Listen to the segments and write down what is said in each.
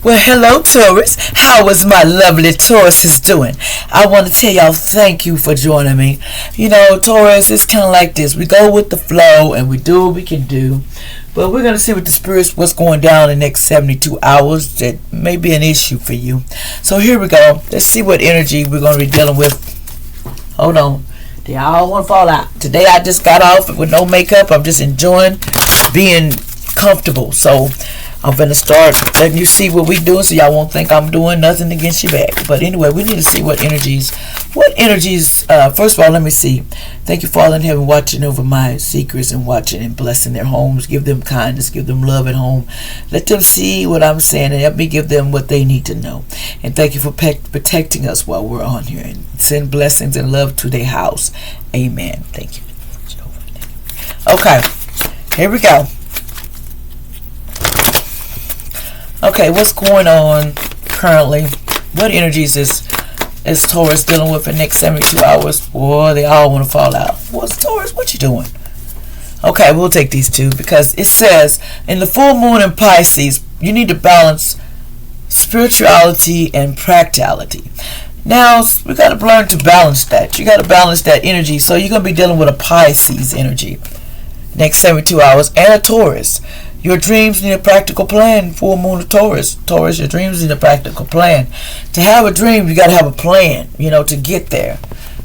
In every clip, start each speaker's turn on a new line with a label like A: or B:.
A: Well, hello, Taurus. How is my lovely Taurus doing? I want to tell y'all thank you for joining me. You know, Taurus, it's kind of like this. We go with the flow and we do what we can do. But we're going to see with the spirits what's going down in the next 72 hours that may be an issue for you. So here we go. Let's see what energy we're going to be dealing with. Hold on. They all want to fall out. Today I just got off with no makeup. I'm just enjoying being comfortable. So I'm going to start letting you see what we doing so y'all won't think I'm doing nothing against your back. But anyway, we need to see what energies, first of all, let me see. Thank you, Father in heaven, watching over my secrets and watching and blessing their homes. Give them kindness, give them love at home. Let them see what I'm saying and help me give them what they need to know. And thank you for protecting us while we're on here. And send blessings and love to their house. Amen. Thank you. Okay, here we go. Okay, what's going on currently? What energies is Taurus dealing with for the next 72 hours? Boy, they all want to fall out. What's Taurus? What you doing? Okay, we'll take these two because it says in the full moon in Pisces, you need to balance spirituality and practicality. Now, we got to learn to balance that. You got to balance that energy. So you're going to be dealing with a Pisces energy next 72 hours and a Taurus. Your dreams need a practical plan. Full moon of Taurus. Taurus, your dreams need a practical plan. To have a dream, you got to have a plan, to get there.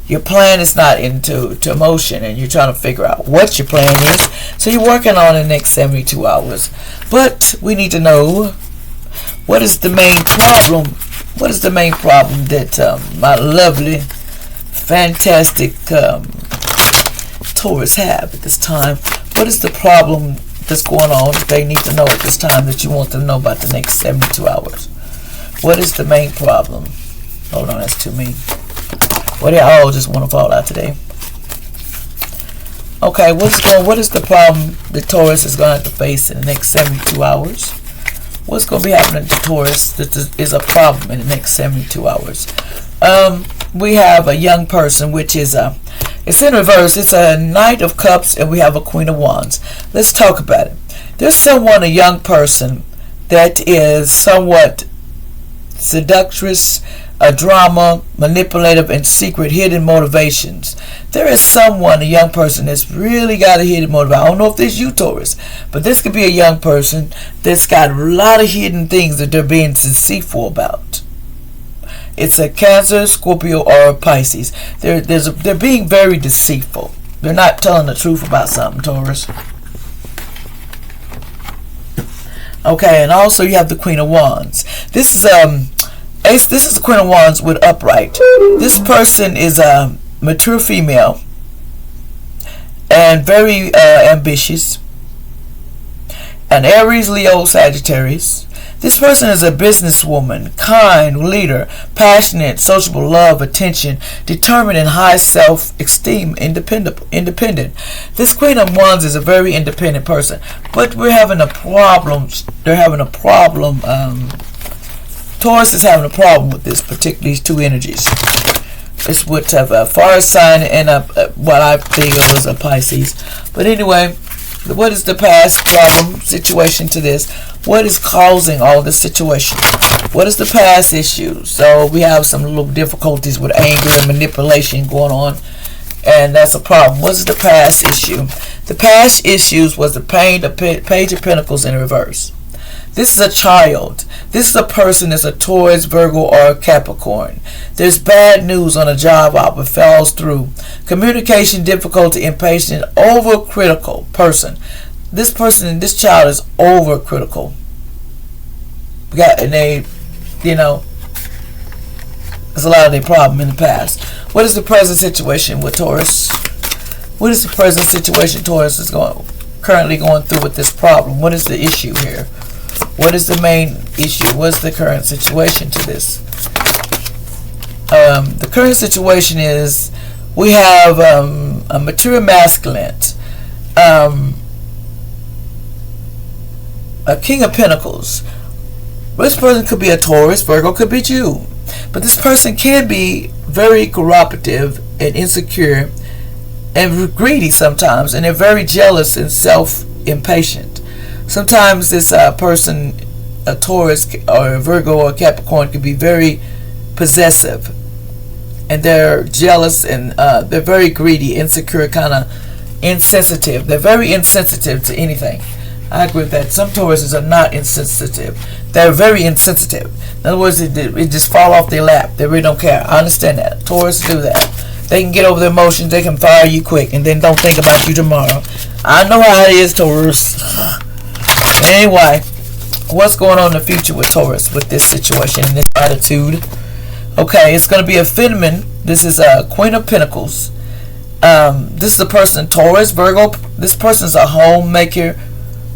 A: Your plan is not into motion, and you're trying to figure out what your plan is. So you're working on the next 72 hours. But we need to know what is the main problem. What is the main problem that my lovely, fantastic Taurus have at this time? What is the problem that's going on that they need to know at this time that you want them to know about the next 72 hours? What is the main problem? Hold on, that's too mean. Well, they all just want to fall out today. Okay, what is the problem that Taurus is going to have to face in the next 72 hours? What's going to be happening to Taurus that is a problem in the next 72 hours? We have a young person, which is it's in reverse. It's a Knight of Cups, and we have a Queen of Wands. Let's talk about it. There's a young person, that is somewhat seductress, a drama, manipulative, and secret hidden motivations. There is a young person that's really got a hidden motivation. I don't know if this is you, Taurus, but this could be a young person that's got a lot of hidden things that they're being deceitful about. It's a Cancer, Scorpio, or a Pisces. They're being very deceitful. They're not telling the truth about something, Taurus. Okay, and also you have the Queen of Wands. This is the Queen of Wands with upright. This person is a mature female and very ambitious. An Aries, Leo, Sagittarius. This person is a businesswoman, kind, leader, passionate, sociable, love, attention, determined, and high self-esteem, independent. This Queen of Wands is a very independent person, but we're having a problem. They're having a problem. Taurus is having a problem with these two energies. It's with a fire sign and what I think it was a Pisces. But anyway, what is the past problem situation to this? What is causing all this situation? What is the past issue? So we have some little difficulties with anger and manipulation going on, and that's a problem. What is the past issue? The past issues was the Page of Pentacles in reverse. This is a child. This is a person that's a Taurus, Virgo, or a Capricorn. There's bad news on a job offer, falls through. Communication difficulty, impatient, overcritical person. This child is overcritical. There's a lot of their problem in the past. What is the present situation with Taurus? What is the present situation Taurus is currently going through with this problem? What is the issue here? What is the main issue? What's the current situation to this? The current situation is we have a mature masculine, a King of Pentacles. This person could be a Taurus, Virgo, could be you. But this person can be very cooperative and insecure and greedy sometimes, and they're very jealous and self-impatient. Sometimes this person a Taurus or a Virgo or a Capricorn can be very possessive, and they're jealous, and they're very greedy, insecure, kind of insensitive. They're very insensitive to anything. I agree with that. Some Tauruses are not insensitive. They're very insensitive. In other words, it just fall off their lap. They really don't care. I understand that. Taurus do that. They can get over their emotions. They can fire you quick and then don't think about you tomorrow. I know how it is, Taurus. Anyway, what's going on in the future with Taurus, with this situation and this attitude? Okay, it's going to be a feminine. This is a Queen of Pentacles. This is a person, Taurus, Virgo. This person's a homemaker.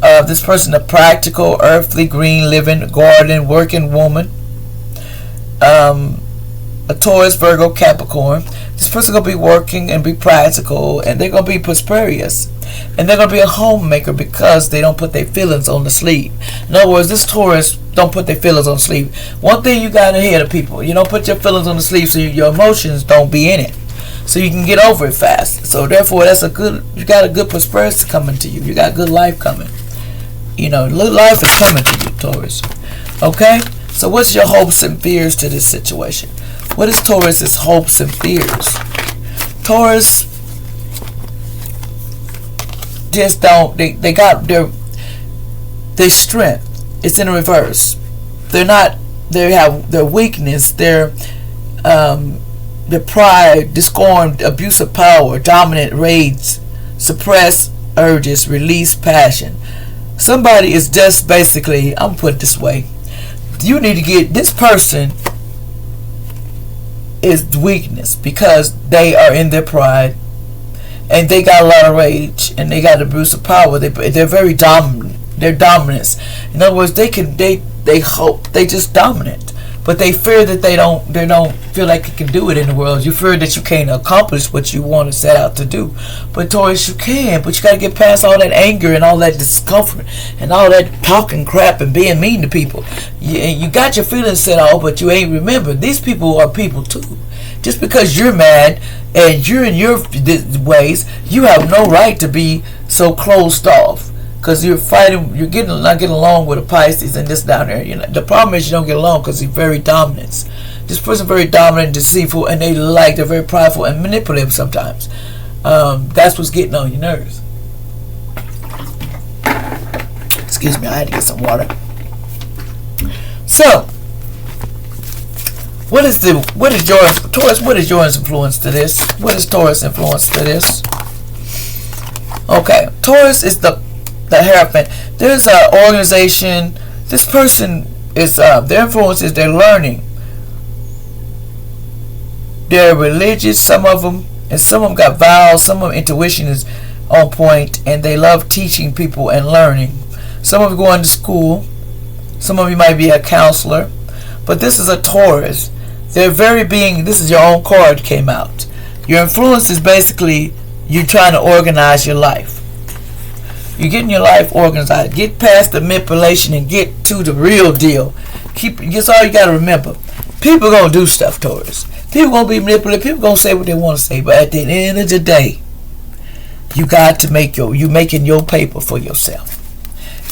A: This person, a practical, earthly, green, living, garden, working woman. A Taurus, Virgo, Capricorn. This person going to be working and be practical, and they're going to be prosperous. And they're going to be a homemaker because they don't put their feelings on the sleeve. In other words, this Taurus don't put their feelings on the sleeve. One thing you got to hear to people, you don't put your feelings on the sleeve so your emotions don't be in it. So you can get over it fast. So therefore, you got a good prosperity coming to you. You got good life coming. You know, life is coming to you, Taurus. Okay? So what's your hopes and fears to this situation? What is Taurus's hopes and fears? Taurus just don't, they got their strength. It's in reverse. They have their weakness, their pride, discord, abuse of power, dominant rage, suppress urges, release passion. Somebody is just basically, I'm put it this way, you need to get this person is weakness because they are in their pride and they got a lot of rage and they got abuse of power. They're very dominant. They're dominance. In other words, they hope they just dominant, but they fear that they don't feel like they can do it in the world. You fear that you can't accomplish what you want to set out to do. But Taurus, you can, but you got to get past all that anger and all that discomfort and all that talking crap and being mean to people. You got your feelings set off, but you ain't remembered. These people are people too. Just because you're mad and you're in your ways, you have no right to be so closed off. Because you're fighting, not getting along with a Pisces and this down there. You know, the problem is you don't get along because he's very dominant. This person very dominant, deceitful, and they're very prideful and manipulative sometimes. That's what's getting on your nerves. Excuse me, I had to get some water. So, what is your influence to this? What is Taurus' influence to this? Okay, Taurus is the Hierophant. There's an organization. This person is their influence is their learning. They're religious, some of them, and some of them got vows. Some of them intuition is on point, and they love teaching people and learning. Some of you going to school. Some of you might be a counselor, but this is a Taurus. They're very being. This is your own card came out. Your influence is basically you trying to organize your life. You're getting your life organized. Get past the manipulation and get to the real deal. That's all you got to remember. People are going to do stuff, Taurus. People are going to be manipulative. People are going to say what they want to say. But at the end of the day, you got to you making your paper for yourself.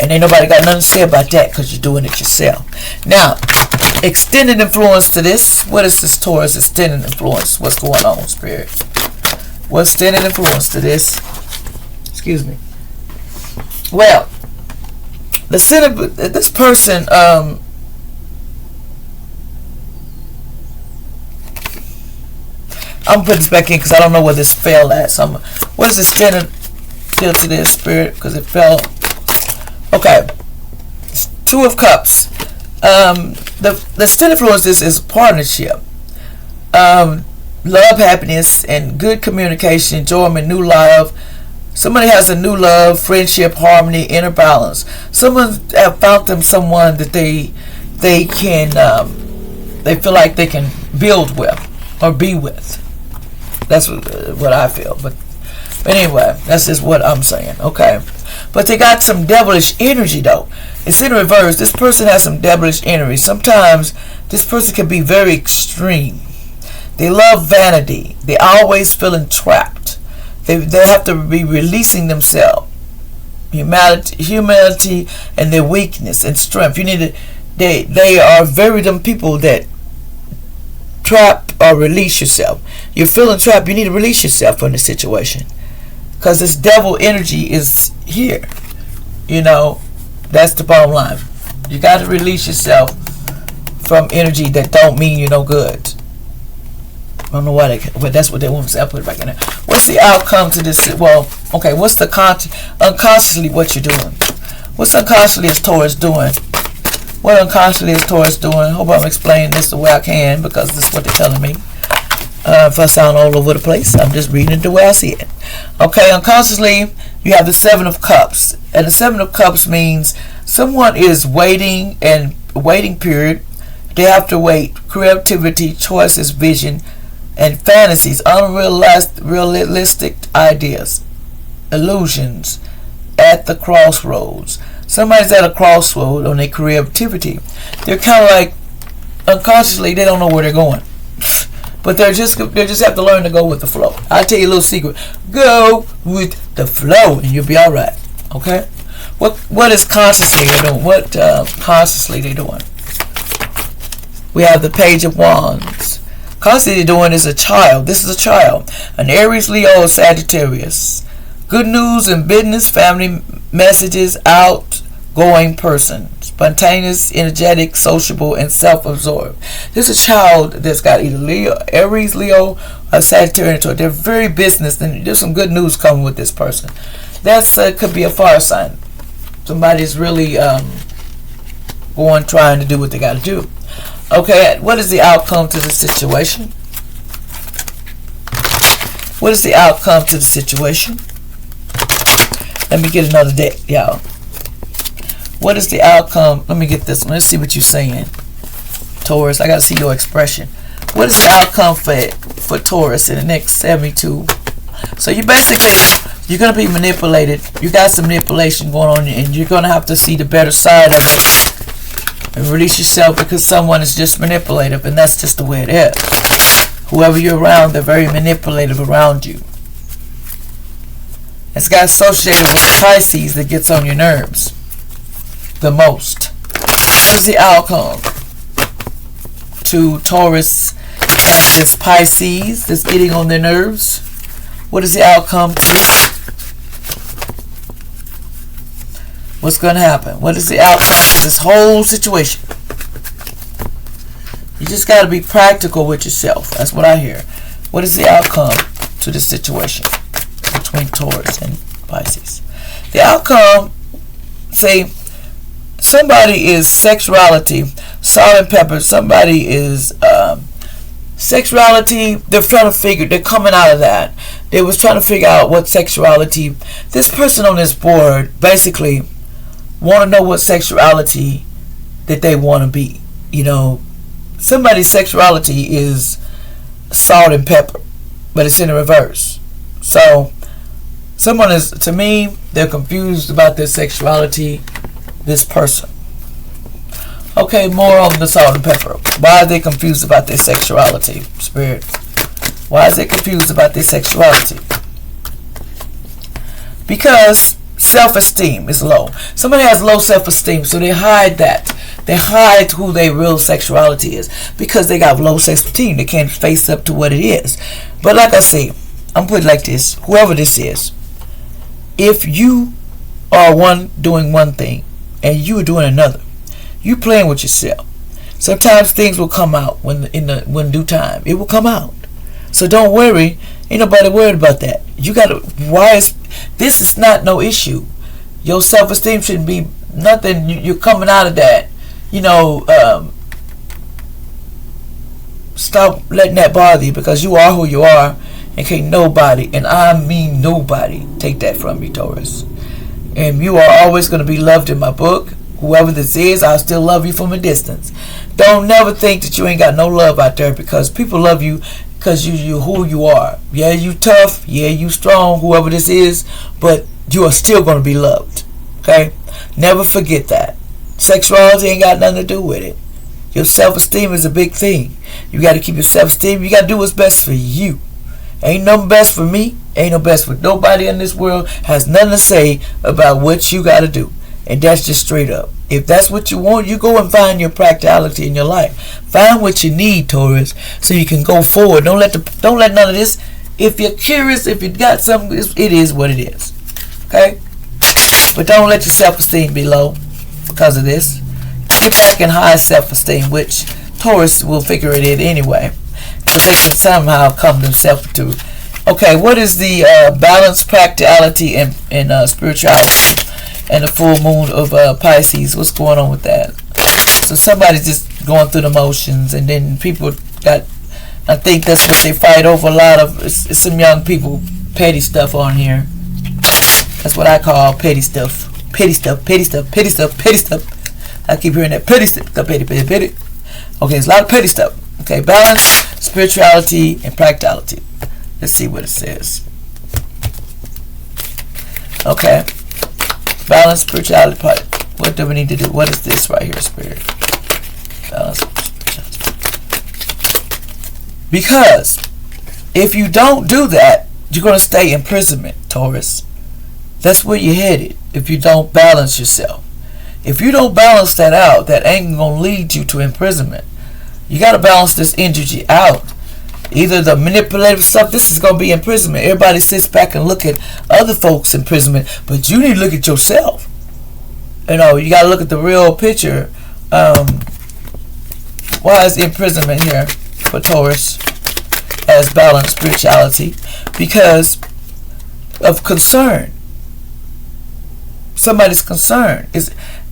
A: And ain't nobody got nothing to say about that because you're doing it yourself. Now, extended influence to this. What is this Taurus extended influence? What's going on, Spirit? What's extended influence to this? Excuse me. Well, this person, I'm putting this back in because I don't know where this fell at. So what is the standard feel to this, Spirit? Because it fell. Okay, Two of Cups. The standard influence is partnership, love, happiness, and good communication, enjoyment, new love. Somebody has a new love, friendship, harmony, inner balance. Someone have found them someone that they feel like they can build with or be with. That's what I feel. But anyway, that's just what I'm saying. Okay, but they got some devilish energy though. It's in reverse. This person has some devilish energy. Sometimes this person can be very extreme. They love vanity. They always feeling trapped. They have to be releasing themselves. humility, and their weakness and strength. You need to. They are very them people that trap or release yourself. You're feeling trapped. You need to release yourself from the situation, because this devil energy is here. That's the bottom line. You got to release yourself from energy that don't mean you're no good. I don't know why but that's what they want to say. I put it back in there. What's the outcome to this? Well, okay, what's the unconsciously what you're doing? What's unconsciously is Taurus doing? What unconsciously is Taurus doing? Hope I'm explaining this the way I can, because this is what they're telling me. If I sound all over the place, I'm just reading it the way I see it. Okay, unconsciously, you have the Seven of Cups. And the Seven of Cups means someone is waiting period. They have to wait. Creativity, choices, vision, and fantasies, unrealistic ideas, illusions at the crossroads. Somebody's at a crossroad on their creativity. They're kind of like, unconsciously, they don't know where they're going. But they just have to learn to go with the flow. I'll tell you a little secret. Go with the flow and you'll be all right. Okay? What is consciously they're doing? What consciously they're doing? We have the Page of Wands. Consciously they're doing is a child. This is a child. An Aries, Leo, or Sagittarius. Good news in business, family messages, outgoing person. Spontaneous, energetic, sociable, and self-absorbed. This is a child that's got either Leo, Aries, Leo, or Sagittarius. They're very business, and there's some good news coming with this person. That's could be a fire sign. Somebody's really trying to do what they got to do. Okay, what is the outcome to the situation? What is the outcome to the situation? Let me get another deck, y'all. What is the outcome? Let me get this one. Let's see what you're saying, Taurus. I got to see your expression. What is the outcome for Taurus in the next 72? So you're going to be manipulated. You got some manipulation going on, and you're going to have to see the better side of it and release yourself, because someone is just manipulative, and that's just the way it is. Whoever you're around, they're very manipulative around you. It's got associated with Pisces that gets on your nerves the most. What is the outcome to Taurus? This Pisces that's getting on their nerves. What is the outcome to what's going to happen? What is the outcome to this whole situation? You just got to be practical with yourself. That's what I hear. What is the outcome to this situation between Taurus and Pisces? The outcome, say, somebody is sexuality, salt and pepper. Somebody is sexuality. They're trying to figure. They're coming out of that. They was trying to figure out what sexuality. This person on this board basically want to know what sexuality that they want to be. Somebody's sexuality is salt and pepper, but it's in the reverse. So someone is, to me, they're confused about their sexuality. This person. Okay, more on the salt and pepper. Why are they confused about their sexuality, Spirit? Why is they confused about their sexuality? Because self-esteem is low. Somebody has low self-esteem, so they hide that. They hide who their real sexuality is, because they got low self-esteem. They can't face up to what it is. But like I say, I'm putting it like this. Whoever this is, if you are doing one thing and you are doing another, you playing with yourself. Sometimes things will come out when due time. It will come out. So don't worry. Ain't nobody worried about that. You gotta. This is not no issue. Your self-esteem shouldn't be nothing. You're coming out of that. Stop letting that bother you, because you are who you are, and can't nobody, and I mean nobody, take that from you, Taurus. And you are always going to be loved in my book. Whoever this is, I'll still love you from a distance. Don't never think that you ain't got no love out there, because people love you because you who you are. Yeah, you tough. Yeah, you strong, whoever this is. But you are still going to be loved. Okay? Never forget that. Sexuality ain't got nothing to do with it. Your self-esteem is a big thing. You got to keep your self-esteem. You got to do what's best for you. Ain't no best for me. Ain't no best for nobody in this world. Has nothing to say about what you got to do. And that's just straight up. If that's what you want, you go and find your practicality in your life. Find what you need, Taurus, so you can go forward. Don't let none of this. If you're curious, if you got something, it is what it is. Okay? But don't let your self-esteem be low because of this. Get back in high self-esteem, which Taurus will figure it in anyway, because they can somehow come themselves to. Okay, what is the balance, practicality, and spirituality, and the full moon of Pisces? What's going on with that? So somebody's just going through the motions, and then people got. I think that's what they fight over. A lot of some young people, petty stuff on here. That's what I call petty stuff. Petty stuff, petty stuff, petty stuff, petty stuff. I keep hearing that petty stuff, petty, petty, petty. Okay, it's a lot of petty stuff. Okay, balance, spirituality, and practicality. Let's see what it says. Okay, balance, spirituality, what do we need to do? What is this right here, spirit? Balance, because if you don't do that, you're going to stay in imprisonment, Taurus. That's where you're headed if you don't balance yourself. If you don't balance that out, that ain't going to lead you to imprisonment. You got to balance this energy out. Either the manipulative stuff, this is going to be imprisonment. Everybody sits back and look at other folks' imprisonment, but you need to look at yourself. You know, you got to look at the real picture. Why is imprisonment here for Taurus as balanced spirituality? Because of concern. Somebody's concerned.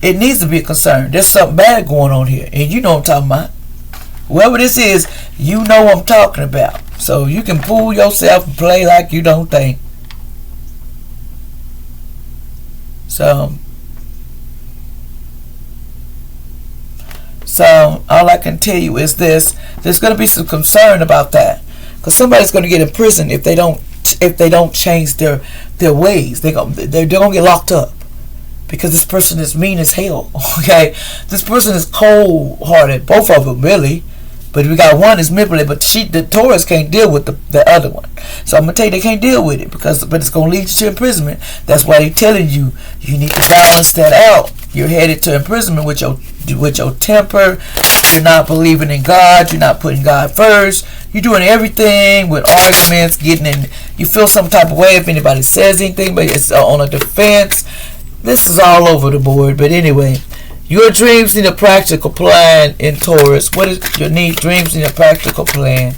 A: It needs to be a concern. There's something bad going on here, and you know what I'm talking about. Whoever this is, you know what I'm talking about. So you can fool yourself and play like you don't think. So all I can tell you is this: there's going to be some concern about that, because somebody's going to get in prison if they don't change their ways. They're going to get locked up. Because this person is mean as hell, okay? This person is cold-hearted, both of them, really. But we got one is manipulated, but the Taurus can't deal with the other one. So I'm going to tell you they can't deal with it, but it's going to lead you to imprisonment. That's why they're telling you need to balance that out. You're headed to imprisonment with your temper. You're not believing in God. You're not putting God first. You're doing everything with arguments, getting in. You feel some type of way if anybody says anything, but it's on a defense. This is all over the board, but anyway, your dreams need a practical plan in Taurus. What is your need? Dreams need a practical plan.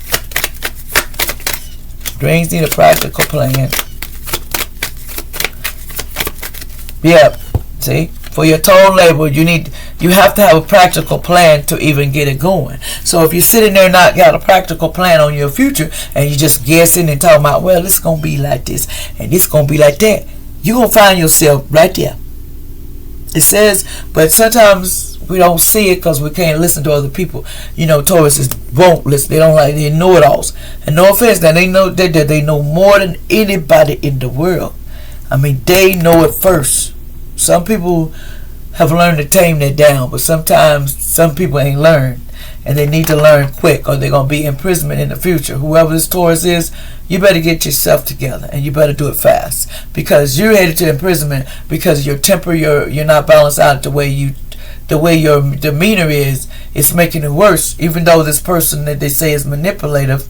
A: Dreams need a practical plan. Yep. See, for your total labor, you have to have a practical plan to even get it going. So if you're sitting there not got a practical plan on your future, and you're just guessing and talking about, well, it's gonna be like this and it's gonna be like that, you're going to find yourself right there. It says, but sometimes we don't see it because we can't listen to other people. You know, Tauruses won't listen. They don't like, they know-it-alls. And no offense, now they know more than anybody in the world. I mean, they know it first. Some people have learned to tame that down, but sometimes some people ain't learned. And they need to learn quick, or they're going to be in imprisonment in the future. Whoever this Taurus is, you better get yourself together, and you better do it fast, because you're headed to imprisonment because your temper, you're not balanced out the way your demeanor is. It's making it worse. Even though this person that they say is manipulative,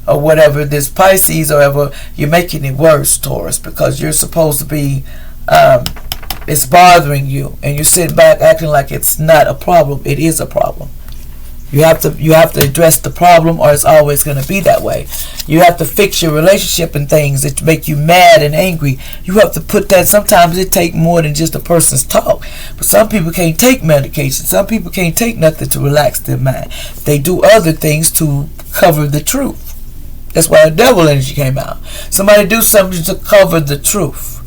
A: or whatever, this Pisces or whatever, you're making it worse, Taurus, because you're supposed to be. It's bothering you, and you're sitting back acting like it's not a problem. It is a problem. You have to address the problem, or it's always going to be that way. You have to fix your relationship and things that make you mad and angry. You have to put that. Sometimes it takes more than just a person's talk. But some people can't take medication. Some people can't take nothing to relax their mind. They do other things to cover the truth. That's why the devil energy came out. Somebody do something to cover the truth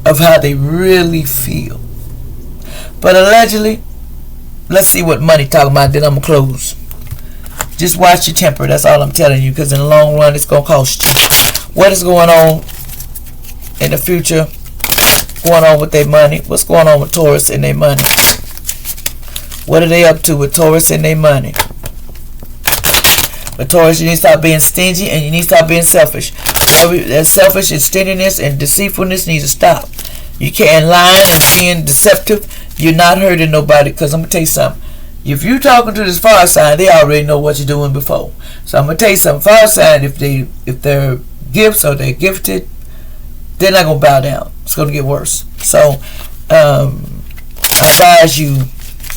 A: of how they really feel. But allegedly, let's see what money talking about, then I'm going to close. Just watch your temper. That's all I'm telling you, because in the long run, it's going to cost you. What is going on in the future? Going on with their money? What's going on with Taurus and their money? What are they up to with Taurus and their money? But Taurus, you need to stop being stingy and you need to stop being selfish. That selfish and stinginess and deceitfulness needs to stop. You can't lie and being deceptive. You're not hurting nobody. Because I'm going to tell you something. If you're talking to this fire sign, they already know what you're doing before. So I'm going to tell you something. Fire sign, if they're gifts or they're gifted, they're not going to bow down. It's going to get worse. So I advise you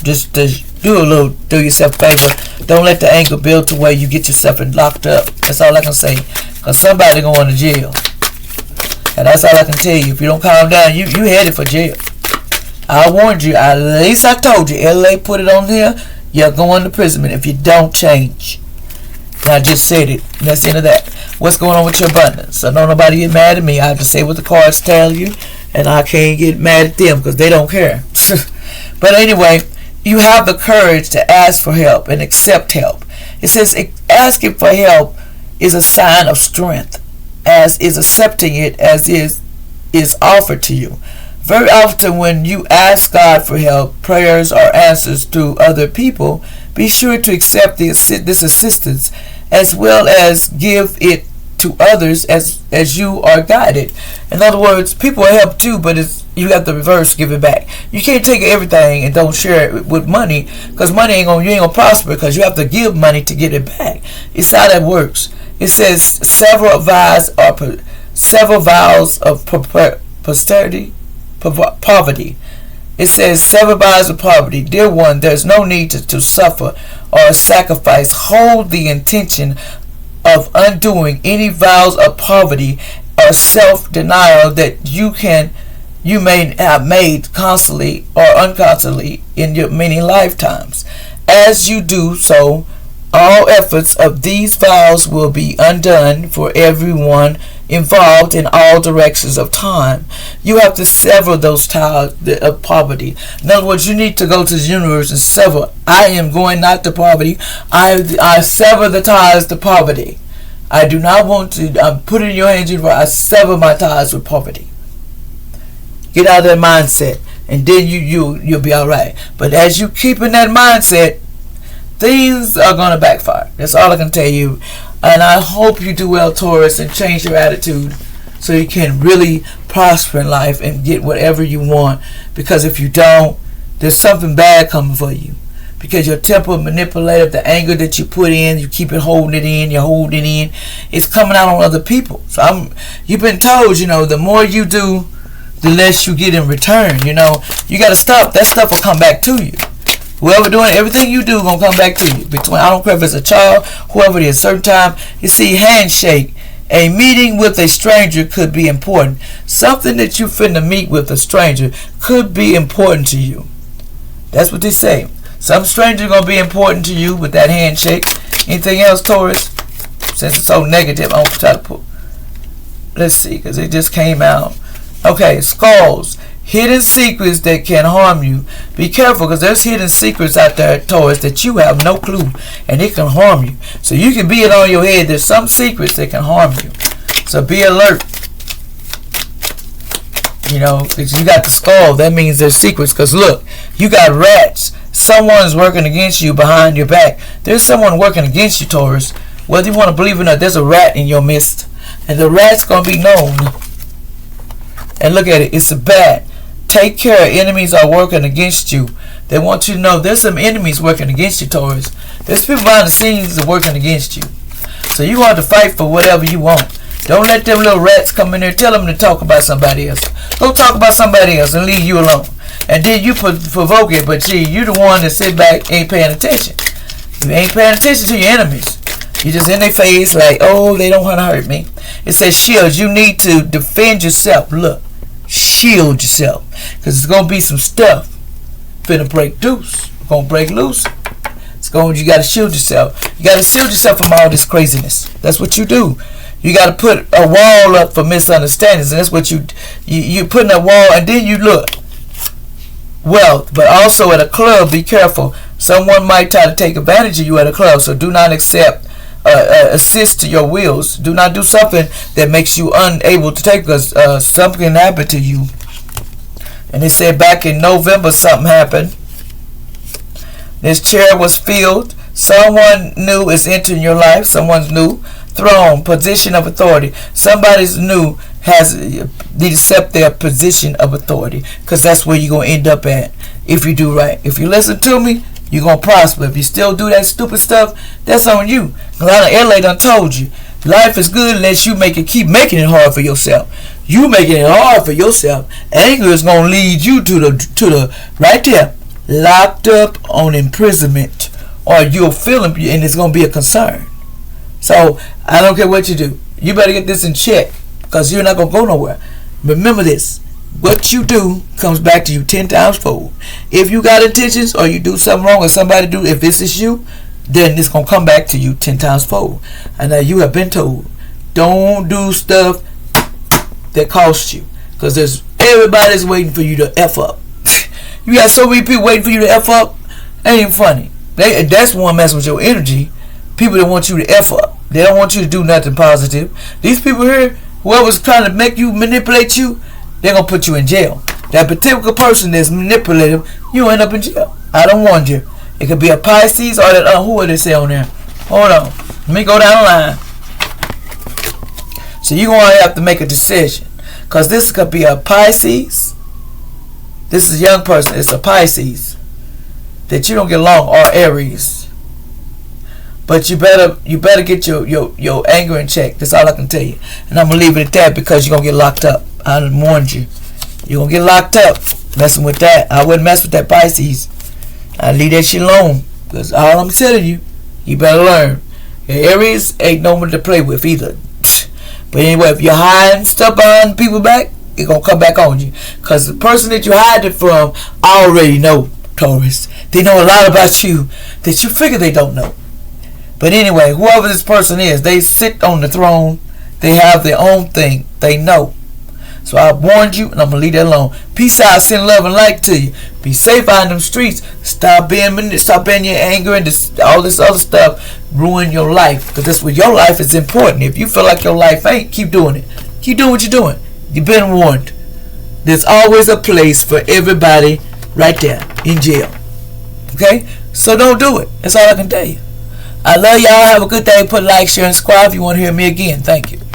A: just to do yourself a favor. Don't let the anger build to where you get yourself locked up. That's all I can say. Because somebody going to jail. And that's all I can tell you. If you don't calm down, you headed for jail. I warned you. At least I told you. LA put it on here. You're going to prison if you don't change. And I just said it. And that's the end of that. What's going on with your abundance? So don't nobody get mad at me. I have to say what the cards tell you. And I can't get mad at them because they don't care. But anyway, you have the courage to ask for help and accept help. It says asking for help is a sign of strength, as is accepting it as is offered to you. Very often when you ask God for help, prayers, or answers through other people, be sure to accept this assistance as well as give it to others as you are guided. In other words, people will help too, but you have to reverse, give it back. You can't take everything and don't share it with money, because money you ain't gonna prosper, because you have to give money to get it back. It's how that works. It says several vows of poverty. It says several vows of poverty. Dear one, there's no need to suffer or sacrifice. Hold the intention of undoing any vows of poverty or self-denial that you may have made constantly or unconsciously in your many lifetimes. As you do so, all efforts of these vows will be undone for everyone involved in all directions of time. You have to sever those ties of poverty. In other words, you need to go to the universe and sever. I am going not to poverty. I sever the ties to poverty. I do not want to put it in your hands. I sever my ties with poverty. Get out of that mindset, and then you'll be all right. But as you keep in that mindset, things are going to backfire. That's all I can tell you. And I hope you do well, Taurus, and change your attitude so you can really prosper in life and get whatever you want. Because if you don't, there's something bad coming for you. Because your temper, manipulative, the anger that you put in, you keep it holding it in, you're holding it in, it's coming out on other people. So you've been told, the more you do, the less you get in return. You got to stop. That stuff will come back to you. Whoever doing everything you do gonna come back to you. I don't care if it's a child, whoever it is, certain time. You see, handshake. A meeting with a stranger could be important. Something that you finna meet with a stranger could be important to you. That's what they say. Some stranger gonna be important to you with that handshake. Anything else, Taurus? Since it's so negative, I'm gonna try to put. Let's see, because it just came out. Okay, skulls. Hidden secrets that can harm you. Be careful, because there's hidden secrets out there, Taurus, that you have no clue, and it can harm you. So you can be it on your head. There's some secrets that can harm you. So be alert. Because you got the skull. That means there's secrets. Because look, you got rats. Someone's working against you behind your back. There's someone working against you, Taurus. Whether you want to believe it or not, there's a rat in your midst. And the rat's going to be known. And look at it. It's a bat. Take care. Enemies are working against you. They want you to know there's some enemies working against you, Taurus. There's people behind the scenes that are working against you. So you want to fight for whatever you want. Don't let them little rats come in there. Tell them to talk about somebody else. Go talk about somebody else and leave you alone. And then you provoke it, but you're the one that sit back ain't paying attention. You ain't paying attention to your enemies. You just in their face like, oh, they don't want to hurt me. It says shield. You need to defend yourself. Look. Shield yourself, because it's gonna be some stuff finna break loose. Gonna break loose. You gotta shield yourself. You gotta shield yourself from all this craziness. That's what you do. You gotta put a wall up for misunderstandings, and that's what you putting a wall, and then you look. Wealth, but also at a club, be careful. Someone might try to take advantage of you at a club, so do not accept assist to your wills. Do not do something that makes you unable to take, because something happened to you. And they said back in November something happened. This chair was filled. Someone new is entering your life. Someone's new. Throne, position of authority. Somebody's new has they accept their position of authority, because that's where you're going to end up at if you do right. If you listen to me, you're going to prosper. If you still do that stupid stuff, that's on you. A lot of LA done told you, life is good unless you keep making it hard for yourself. You making it hard for yourself. Anger is going to lead you to the right there, locked up on imprisonment, or you'll feel it, and it's going to be a concern. So I don't care what you do. You better get this in check, because you're not going to go nowhere. Remember this. What you do comes back to you 10 times fold. If you got intentions or you do something wrong or somebody do, if this is you, then it's going to come back to you 10 times fold. And now you have been told, don't do stuff that costs you, because everybody's waiting for you to F up. You got so many people waiting for you to F up. Ain't even funny. That's one messing with your energy. People that want you to F up. They don't want you to do nothing positive. These people here, whoever's trying to make you, manipulate you, they're going to put you in jail. That particular person that's manipulative, you end up in jail. I don't want you. It could be a Pisces or that, who would they say on there? Hold on. Let me go down the line. So you're going to have to make a decision, because this could be a Pisces. This is a young person. It's a Pisces that you don't get along, or Aries. But you better get your anger in check. That's all I can tell you. And I'm going to leave it at that, because you're going to get locked up. I warned you. You're going to get locked up messing with that. I wouldn't mess with that Pisces. I'd leave that shit alone, because all I'm telling you, you better learn. Your Aries ain't no one to play with either. But anyway, if you're hiding stuff behind people back, it's going to come back on you. Because the person that you hide it from already know, Taurus. They know a lot about you that you figure they don't know. But anyway, whoever this person is, they sit on the throne. They have their own thing. They know. So I warned you, and I'm going to leave that alone. Peace out, send love and light to you. Be safe out in them streets. Stop being your anger and all this other stuff. Ruin your life. Because that's what your life is important. If you feel like your life ain't, keep doing it. Keep doing what you're doing. You've been warned. There's always a place for everybody right there in jail. Okay? So don't do it. That's all I can tell you. I love y'all. Have a good day. Put like, share, and subscribe if you want to hear me again. Thank you.